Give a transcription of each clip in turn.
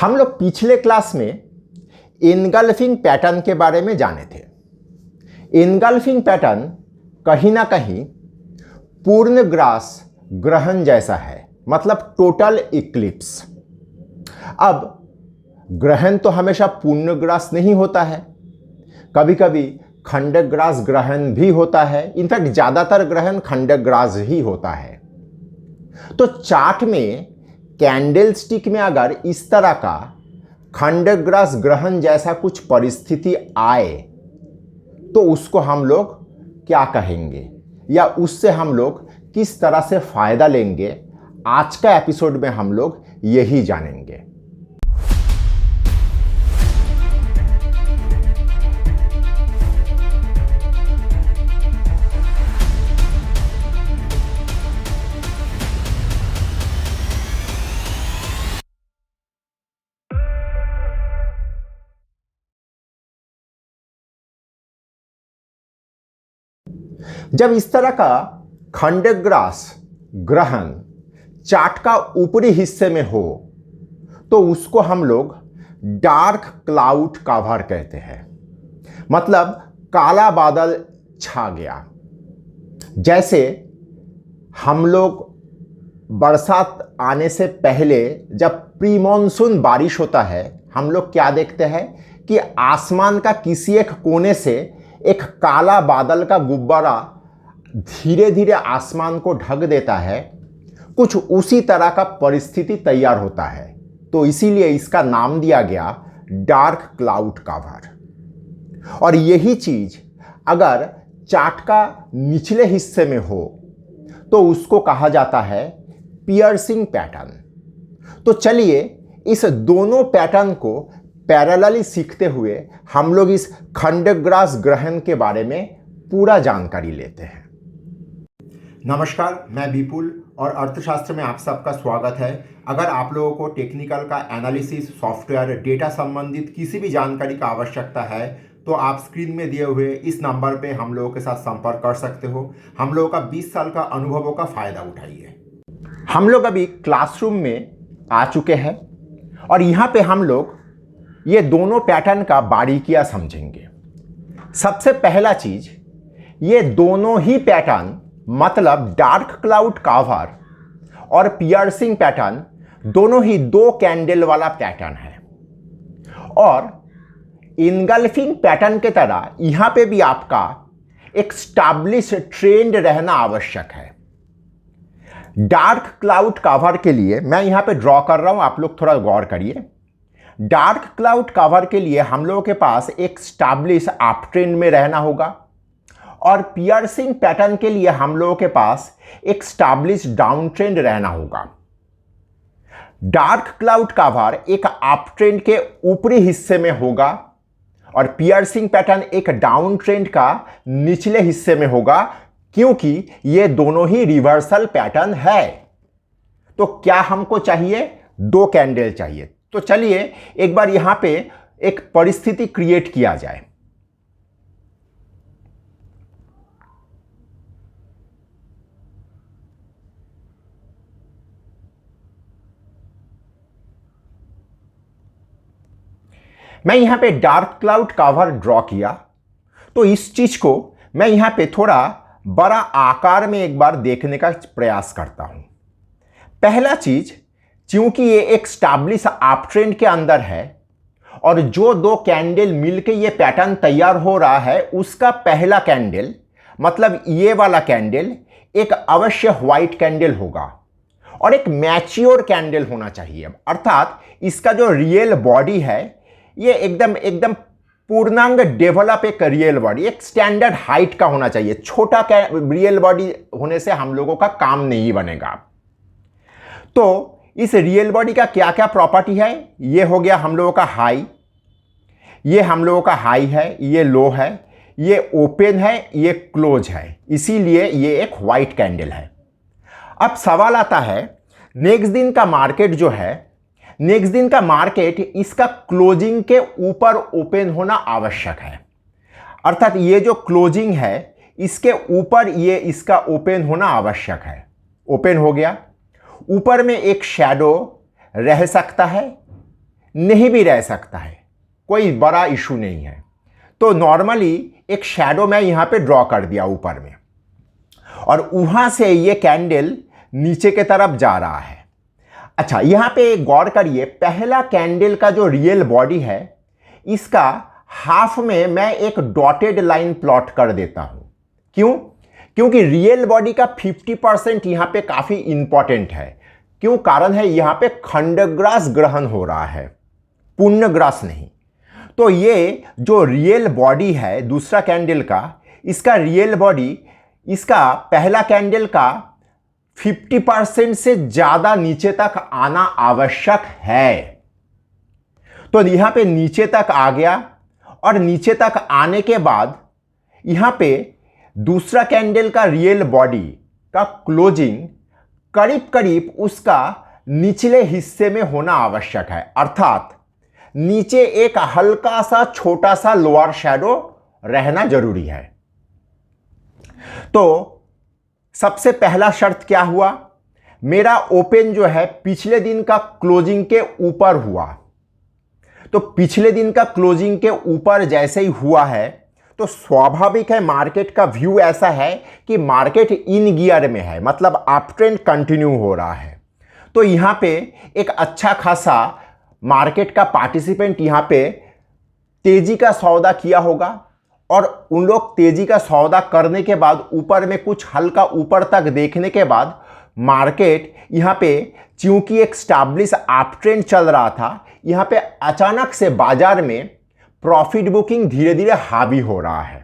हम लोग पिछले क्लास में इनगल्फिंग पैटर्न के बारे में जाने थे। इनगल्फिंग पैटर्न कहीं ना कहीं पूर्ण ग्रास ग्रहण जैसा है, मतलब टोटल इक्लिप्स। अब ग्रहण तो हमेशा पूर्ण ग्रास नहीं होता है, कभी कभी खंडक ग्रास ग्रहण भी होता है। इनफैक्ट ज़्यादातर ग्रहण खंडक ग्रास ही होता है। तो चार्ट में कैंडल स्टिक में अगर इस तरह का खंडक ग्रास ग्रहण जैसा कुछ परिस्थिति आए तो उसको हम लोग क्या कहेंगे या उससे हम लोग किस तरह से फायदा लेंगे, आज का एपिसोड में हम लोग यही जानेंगे। जब इस तरह का खंडक ग्रास ग्रहण चार्ट का ऊपरी हिस्से में हो तो उसको हम लोग डार्क क्लाउड कवर कहते हैं, मतलब काला बादल छा गया। जैसे हम लोग बरसात आने से पहले जब प्री मॉनसून बारिश होता है, हम लोग क्या देखते हैं कि आसमान का किसी एक कोने से एक काला बादल का गुब्बारा धीरे धीरे आसमान को ढक देता है। कुछ उसी तरह का परिस्थिति तैयार होता है, तो इसीलिए इसका नाम दिया गया डार्क क्लाउड कवर। और यही चीज अगर चार्ट का निचले हिस्से में हो तो उसको कहा जाता है पियर्सिंग पैटर्न। तो चलिए इस दोनों पैटर्न को पैरेलली सीखते हुए हम लोग इस खंडक ग्रास ग्रहण के बारे में पूरा जानकारी लेते हैं। नमस्कार, मैं विपुल और अर्थशास्त्र में आप सबका स्वागत है। अगर आप लोगों को टेक्निकल का एनालिसिस, सॉफ्टवेयर, डेटा संबंधित किसी भी जानकारी का आवश्यकता है तो आप स्क्रीन में दिए हुए इस नंबर पे हम लोगों के साथ संपर्क कर सकते हो। हम लोगों का 20 साल का अनुभवों का फायदा उठाइए। हम लोग अभी क्लासरूम में आ चुके हैं और यहाँ पे हम लोग ये दोनों पैटर्न का बारीकियां समझेंगे। सबसे पहला चीज, ये दोनों ही पैटर्न मतलब डार्क क्लाउड कवर और पियर्सिंग पैटर्न दोनों ही 2 कैंडल वाला पैटर्न है। और इनगल्फिंग पैटर्न के तरह यहां पे भी आपका एक स्टैब्लिश ट्रेंड रहना आवश्यक है। डार्क क्लाउड कवर के लिए मैं यहां पे ड्रॉ कर रहा हूं, आप लोग थोड़ा गौर करिए। डार्क क्लाउड कवर के लिए हम लोगों के पास एक स्टैब्लिश अप ट्रेंड में रहना होगा और पियर्सिंग पैटर्न के लिए हम लोगों के पास एक स्टैब्लिश डाउन ट्रेंड रहना होगा। डार्क क्लाउड कवर एक अप ट्रेंड के ऊपरी हिस्से में होगा और पियर्सिंग पैटर्न एक डाउन ट्रेंड का निचले हिस्से में होगा, क्योंकि ये दोनों ही रिवर्सल पैटर्न है। तो क्या हमको चाहिए? 2 कैंडल चाहिए। तो चलिए एक बार यहां पे एक परिस्थिति क्रिएट किया जाए। मैं यहां पे डार्क क्लाउड कवर ड्रॉ किया, तो इस चीज को मैं यहां पे थोड़ा बड़ा आकार में एक बार देखने का प्रयास करता हूं। पहला चीज, क्योंकि ये एक स्टैब्लिश अप ट्रेंड के अंदर है और जो 2 कैंडल मिलके ये पैटर्न तैयार हो रहा है, उसका पहला कैंडल मतलब ये वाला कैंडल एक अवश्य व्हाइट कैंडल होगा और एक मैच्योर कैंडल होना चाहिए। अर्थात इसका जो रियल बॉडी है ये एकदम पूर्णांग डेवलप एक रियल बॉडी, एक स्टैंडर्ड हाइट का होना चाहिए। छोटा रियल बॉडी होने से हम लोगों का काम नहीं बनेगा। तो इस रियल बॉडी का क्या क्या प्रॉपर्टी है? ये हो गया हम लोगों का हाई, ये हम लोगों का हाई है, ये लो है, ये ओपन है, ये क्लोज है, इसीलिए ये एक व्हाइट कैंडल है। अब सवाल आता है, नेक्स्ट दिन का मार्केट जो है, नेक्स्ट दिन का मार्केट इसका क्लोजिंग के ऊपर ओपन होना आवश्यक है। अर्थात ये जो क्लोजिंग है इसके ऊपर ये इसका ओपन होना आवश्यक है। ओपन हो गया, ऊपर में एक शैडो रह सकता है नहीं भी रह सकता है, कोई बड़ा इशू नहीं है। तो नॉर्मली एक शैडो मैं यहाँ पे ड्रॉ कर दिया ऊपर में, और वहाँ से ये कैंडल नीचे के तरफ जा रहा है। अच्छा, यहाँ पे गौर करिए, पहला कैंडल का जो रियल बॉडी है इसका हाफ में मैं एक डॉटेड लाइन प्लॉट कर देता हूँ। क्यों? क्योंकि रियल बॉडी का 50% यहाँ पे काफ़ी इंपॉर्टेंट है। क्यों? कारण है यहाँ पे खंडग्रास ग्रहण हो रहा है, पूर्णग्रास नहीं। तो ये जो रियल बॉडी है दूसरा कैंडल का, इसका रियल बॉडी, इसका पहला कैंडल का 50% से ज़्यादा नीचे तक आना आवश्यक है। तो यहाँ पे नीचे तक आ गया, और नीचे तक आने के बाद यहाँ पे दूसरा कैंडल का रियल बॉडी का क्लोजिंग करीब करीब उसका निचले हिस्से में होना आवश्यक है, अर्थात नीचे एक हल्का सा छोटा सा लोअर शैडो रहना जरूरी है। तो सबसे पहला शर्त क्या हुआ, मेरा ओपन जो है पिछले दिन का क्लोजिंग के ऊपर हुआ। तो पिछले दिन का क्लोजिंग के ऊपर जैसे ही हुआ है तो स्वाभाविक है मार्केट का व्यू ऐसा है कि मार्केट इन गियर में है, मतलब अप ट्रेंड कंटिन्यू हो रहा है। तो यहाँ पे एक अच्छा खासा मार्केट का पार्टिसिपेंट यहाँ पे तेजी का सौदा किया होगा, और उन लोग तेजी का सौदा करने के बाद ऊपर में कुछ हल्का ऊपर तक देखने के बाद मार्केट यहाँ पे चूंकि एक स्टैब्लिश अप ट्रेंड चल रहा था, यहाँ पे अचानक से बाजार में प्रॉफिट बुकिंग धीरे धीरे हावी हो रहा है।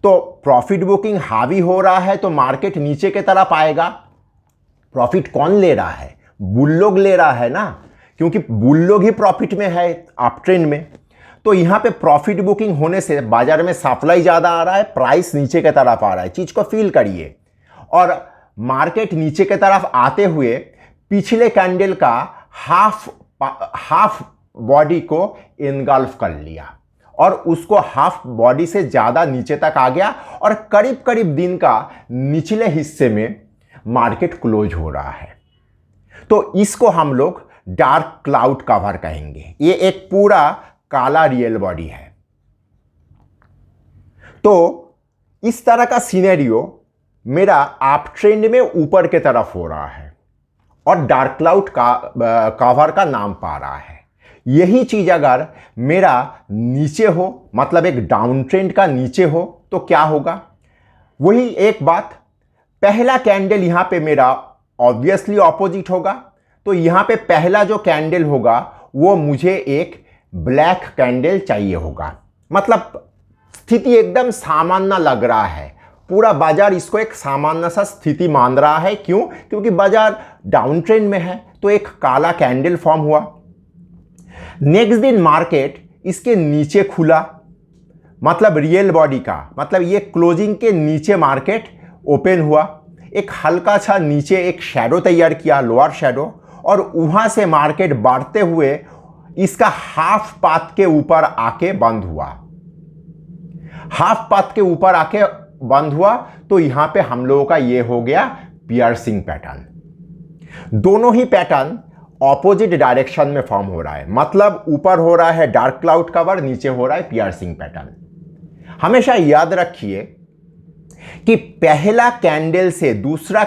तो प्रॉफिट बुकिंग हावी हो रहा है तो मार्केट नीचे की तरफ आएगा। प्रॉफिट कौन ले रहा है? बुल लोग ले रहा है ना, क्योंकि बुल लोग ही प्रॉफिट में है अप ट्रेंड में। तो यहाँ पे प्रॉफिट बुकिंग होने से बाजार में सप्लाई ज़्यादा आ रहा है, प्राइस नीचे की तरफ आ रहा है। चीज़ को फील करिए। और मार्केट नीचे की तरफ आते हुए पिछले कैंडल का हाफ बॉडी को इनगल्फ कर लिया, और उसको हाफ बॉडी से ज़्यादा नीचे तक आ गया, और करीब करीब दिन का निचले हिस्से में मार्केट क्लोज हो रहा है। तो इसको हम लोग डार्क क्लाउड कवर कहेंगे। ये एक पूरा काला रियल बॉडी है। तो इस तरह का सिनेरियो मेरा अप ट्रेंड में ऊपर के तरफ हो रहा है, और डार्क क्लाउड का कवर का नाम पा रहा है। यही चीज अगर मेरा नीचे हो, मतलब एक डाउन ट्रेंड का नीचे हो, तो क्या होगा? वही एक बात, पहला कैंडल यहां पे मेरा ऑब्वियसली ऑपोजिट होगा। तो यहां पे पहला जो कैंडल होगा वो मुझे एक ब्लैक कैंडल चाहिए होगा। मतलब स्थिति एकदम सामान्य लग रहा है, पूरा बाजार इसको एक सामान्य सा स्थिति मान रहा है। क्यों? क्योंकि बाजार डाउन ट्रेंड में है, तो एक काला कैंडल फॉर्म हुआ। नेक्स्ट दिन मार्केट इसके नीचे खुला, मतलब रियल बॉडी का, मतलब ये क्लोजिंग के नीचे मार्केट ओपन हुआ। एक हल्का सा नीचे एक शैडो तैयार किया, लोअर शैडो, और वहां से मार्केट बढ़ते हुए इसका हाफ पाथ के ऊपर आके बंद हुआ। हाफ पाथ के ऊपर आके बंद हुआ, तो यहां पे हम लोगों का ये हो गया पियर्सिंग पैटर्न। दोनों ही पैटर्न ऑपोजिट डायरेक्शन में फॉर्म हो रहा है, मतलब ऊपर हो रहा है डार्क क्लाउड कवर, नीचे हो रहा है पियर्सिंग पैटर्न। हमेशा याद रखिए कि पहला कैंडल से दूसरा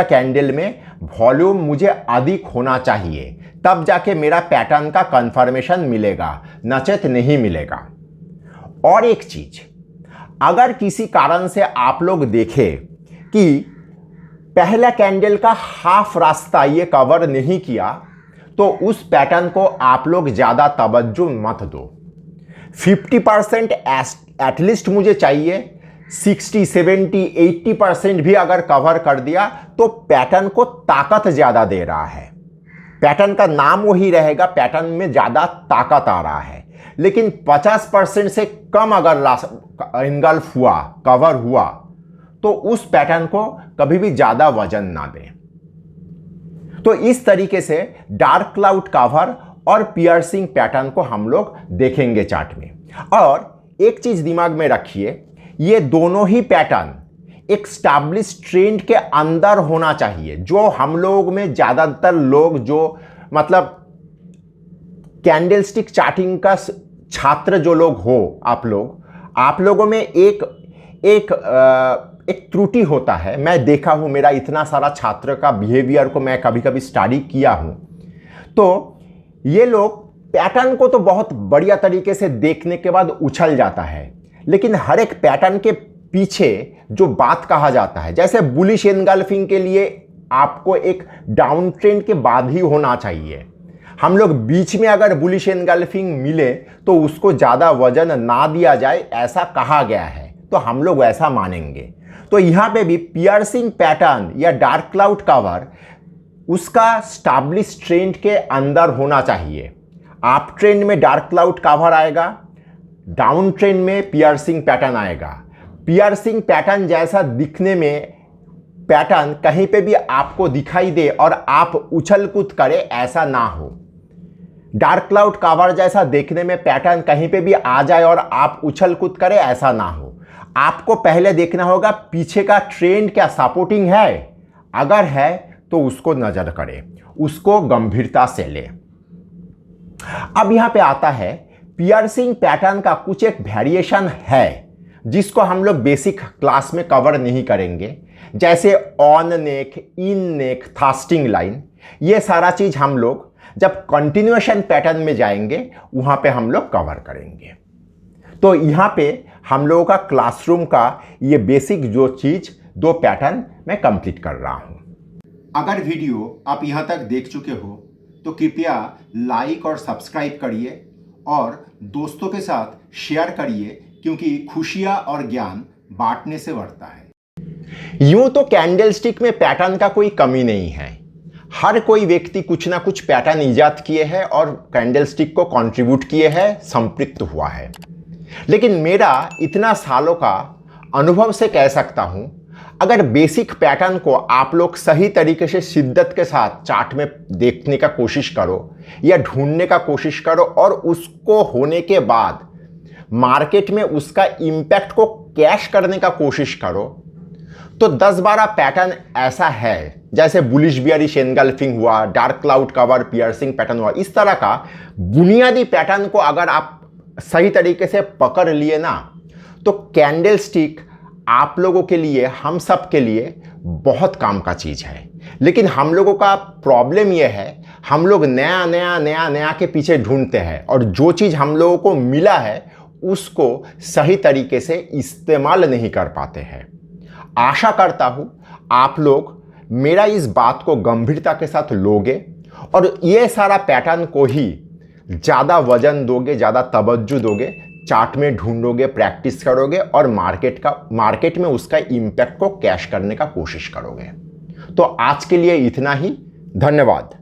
कैंडल में वॉल्यूम मुझे अधिक होना चाहिए, तब जाके मेरा पैटर्न का कंफर्मेशन मिलेगा, नचेत नहीं मिलेगा। और एक चीज, अगर किसी कारण से आप लोग देखें कि पहला कैंडल का हाफ रास्ता ये कवर नहीं किया, तो उस पैटर्न को आप लोग ज़्यादा तवज्जो मत दो। 50% एटलीस्ट मुझे चाहिए, 60, 70, 80% भी अगर कवर कर दिया तो पैटर्न को ताकत ज़्यादा दे रहा है। पैटर्न का नाम वही रहेगा, पैटर्न में ज़्यादा ताकत आ रहा है। लेकिन 50% से कम अगर इनगल्फ हुआ, कवर हुआ, तो उस पैटर्न को कभी भी ज़्यादा वजन ना दें। तो इस तरीके से डार्क क्लाउड कवर और पियर्सिंग पैटर्न को हम लोग देखेंगे चार्ट में। और एक चीज़ दिमाग में रखिए, ये दोनों ही पैटर्न एक स्टैब्लिश ट्रेंड के अंदर होना चाहिए। जो हम लोग में ज़्यादातर लोग जो मतलब कैंडलस्टिक चार्टिंग का छात्र जो लोग हो, आप लोगों में एक त्रुटि होता है। मैं देखा हूं, मेरा इतना सारा छात्र का बिहेवियर को मैं कभी कभी स्टडी किया हूं, तो ये लोग पैटर्न को तो बहुत बढ़िया तरीके से देखने के बाद उछल जाता है, लेकिन हर एक पैटर्न के पीछे जो बात कहा जाता है, जैसे बुलिश एनगल्फिंग के लिए आपको एक डाउन ट्रेंड के बाद ही होना चाहिए। हम लोग बीच में अगर बुलिश एनगल्फिंग मिले तो उसको ज़्यादा वजन ना दिया जाए, ऐसा कहा गया है, तो हम लोग ऐसा मानेंगे। तो यहाँ पे भी पियर्सिंग पैटर्न या डार्क क्लाउड कवर उसका स्टैब्लिश ट्रेंड के अंदर होना चाहिए। आप ट्रेंड में डार्क क्लाउड कवर आएगा, डाउन ट्रेंड में पियर्सिंग पैटर्न आएगा। पियर्सिंग पैटर्न जैसा दिखने में पैटर्न कहीं पे भी आपको दिखाई दे और आप उछल कूद करें, ऐसा ना हो। डार्क क्लाउड कवर जैसा देखने में पैटर्न कहीं पे भी आ जाए और आप उछल कूद करें, ऐसा ना हो। आपको पहले देखना होगा पीछे का ट्रेंड क्या सपोर्टिंग है, अगर है तो उसको नजर करें, उसको गंभीरता से ले। अब यहां पे आता है पियर्सिंग पैटर्न का कुछ एक वेरिएशन है जिसको हम लोग बेसिक क्लास में कवर नहीं करेंगे, जैसे on neck, in neck, thrusting line. ये सारा चीज हम लोग जब कंटिन्यूएशन पैटर्न में जाएंगे वहां पे हम लोग कवर करेंगे। तो यहां पे हम लोगों का क्लासरूम का ये बेसिक जो चीज, दो पैटर्न मैं कंप्लीट कर रहा हूं। अगर वीडियो आप यहां तक देख चुके हो तो कृपया लाइक और सब्सक्राइब करिए और दोस्तों के साथ शेयर करिए, क्योंकि खुशियां और ज्ञान बांटने से बढ़ता है। यूं तो कैंडलस्टिक में पैटर्न का कोई कमी नहीं है। हर कोई व्यक्ति कुछ ना कुछ पैटर्न इजाद किए हैं और कैंडलस्टिक को कंट्रीब्यूट किए हैं, संपृक्त हुआ है। लेकिन मेरा इतना सालों का अनुभव से कह सकता हूं, अगर बेसिक पैटर्न को आप लोग सही तरीके से शिद्दत के साथ चार्ट में देखने का कोशिश करो या ढूंढने का कोशिश करो और उसको होने के बाद मार्केट में उसका इंपैक्ट को कैश करने का कोशिश करो, तो 10-12 पैटर्न ऐसा है, जैसे बुलिश बियरिश एनगल्फिंग हुआ, dark cloud cover, piercing pattern हुआ, इस तरह का बुनियादी पैटर्न को अगर आप सही तरीके से पकड़ लिए ना, तो कैंडलस्टिक आप लोगों के लिए, हम सब के लिए बहुत काम का चीज है। लेकिन हम लोगों का प्रॉब्लम यह है, हम लोग नया के पीछे ढूंढते हैं और जो चीज हम लोगों को मिला है उसको सही तरीके से इस्तेमाल नहीं कर पाते हैं। आशा करता हूं आप लोग मेरा इस बात को गंभीरता के साथ लोगे और ये सारा पैटर्न को ही ज़्यादा वजन दोगे, ज़्यादा तवज्जो दोगे, चार्ट में ढूंढोगे, प्रैक्टिस करोगे और मार्केट में उसका इम्पैक्ट को कैश करने का कोशिश करोगे। तो आज के लिए इतना ही। धन्यवाद।